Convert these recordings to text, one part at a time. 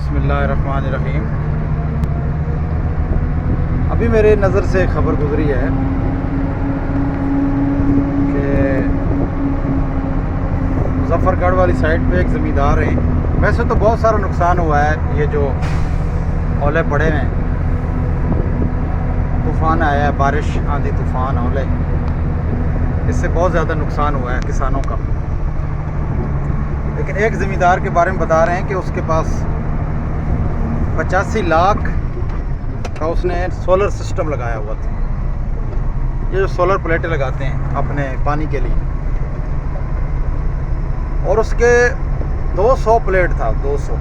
बिस्मिल्लाहिर्रहमानिर्रहीम। अभी मेरे नज़र से खबर गुजरी है कि मुज़फ़्फ़रगढ़ वाली साइड पे एक ज़मींदार हैं। वैसे तो बहुत सारा नुकसान हुआ है, ये जो ओले पड़े हैं, तूफ़ान आया है, बारिश, आंधी तूफ़ान, ओले, इससे बहुत ज़्यादा नुकसान हुआ है किसानों का। लेकिन एक ज़मींदार के बारे में बता रहे हैं कि उसके पास 85 लाख का उसने सोलर सिस्टम लगाया हुआ था। ये जो सोलर प्लेटें लगाते हैं अपने पानी के लिए, और उसके 200 प्लेट था, 200,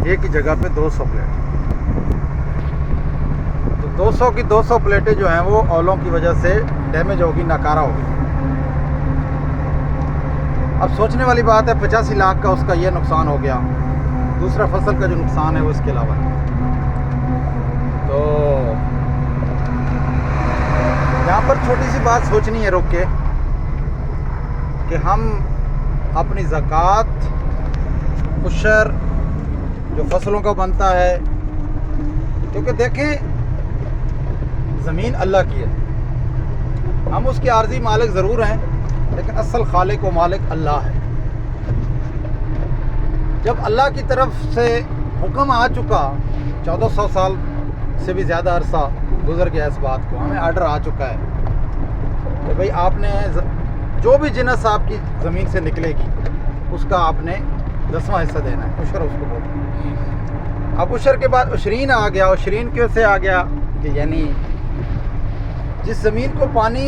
एक ही जगह पे 200 प्लेट। तो 200 की 200 प्लेटें जो हैं वो ओलों की वजह से डैमेज होगी, नाकारा होगी। अब सोचने वाली बात है, 85 लाख का उसका ये नुकसान हो गया, दूसरा फसल का जो नुकसान है वो इसके अलावा है। तो यहाँ पर छोटी सी बात सोचनी है रुक के, कि हम अपनी ज़कात, उशर जो फसलों का बनता है, क्योंकि देखें ज़मीन अल्लाह की है, हम उसके आर्जी मालिक ज़रूर हैं, लेकिन असल खालिक व मालिक अल्लाह है। जब अल्लाह की तरफ से हुक्म आ चुका, 1400 साल से भी ज़्यादा अरसा गुजर गया इस बात को, हमें आर्डर आ चुका है कि भाई आपने जो भी जिनस आपकी ज़मीन से निकलेगी उसका आपने 10वां हिस्सा देना है, उशर उसको बोलते हैं। अब उशर के बाद उशरीन आ गया। उशरीन क्यों से आ गया कि यानी जिस ज़मीन को पानी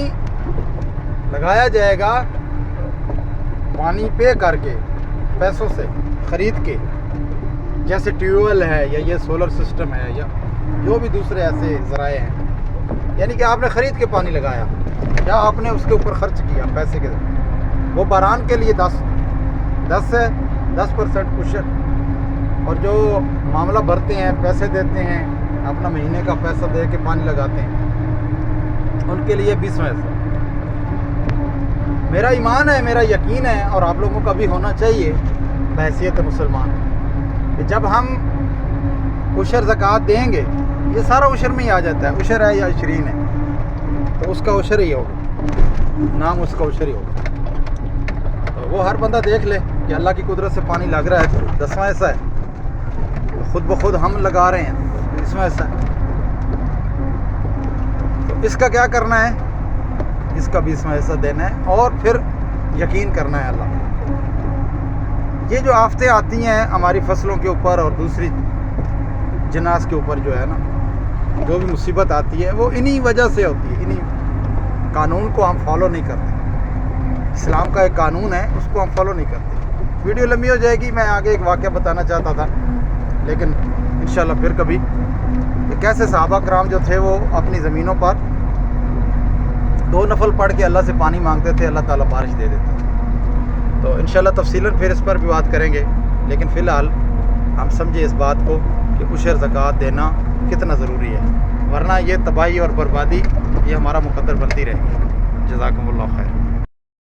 लगाया जाएगा, पानी पे करके पैसों से ख़रीद के, जैसे ट्यूबवेल है या ये सोलर सिस्टम है या जो भी दूसरे ऐसे ज़राए हैं, यानी कि आपने ख़रीद के पानी लगाया या आपने उसके ऊपर ख़र्च किया पैसे के, वो बारान के लिए 10 से 10% उशर, और जो मामला भरते हैं, पैसे देते हैं, अपना महीने का पैसा दे के पानी लगाते हैं, उनके लिए 20वां हिस्सा। मेरा ईमान है, मेरा यकीन है, और आप लोगों का भी होना चाहिए बहैसियत मुसलमान, कि जब हम उशर ज़कात देंगे, ये सारा उशर में ही आ जाता है, उशर है या इशरीन है तो उसका उशर ही होगा, नाम उसका उशर ही होगा। तो वो हर बंदा देख ले कि अल्लाह की कुदरत से पानी लग रहा है, 10वां हिस्सा है, तो खुद ब खुद हम लगा रहे हैं, 20वां हिस्सा है। तो इसका क्या करना है, इसका 20वां हिस्सा देना है, और फिर यकीन करना है अल्लाह। ये जो आफतें आती हैं हमारी फसलों के ऊपर और दूसरी जिनास के ऊपर, जो है ना, जो भी मुसीबत आती है वो इन्हीं वजह से होती है, इन्हीं कानून को हम फॉलो नहीं करते। इस्लाम का एक कानून है, उसको हम फॉलो नहीं करते। वीडियो लंबी हो जाएगी, मैं आगे एक वाक़या बताना चाहता था, लेकिन इंशाल्लाह फिर कभी, कि कैसे सहाबा कराम जो थे वो अपनी ज़मीनों पर 2 नफल पढ़ के अल्लाह से पानी मांगते थे, अल्लाह ताला बारिश दे देता। तो इंशाल्लाह तफसीलन फिर इस पर भी बात करेंगे, लेकिन फ़िलहाल हम समझे इस बात को कि उशर ज़कात देना कितना ज़रूरी है, वरना ये तबाही और बर्बादी ये हमारा मुकद्दर बनती रहेगी। जज़ाकुमुल्लाह खैर।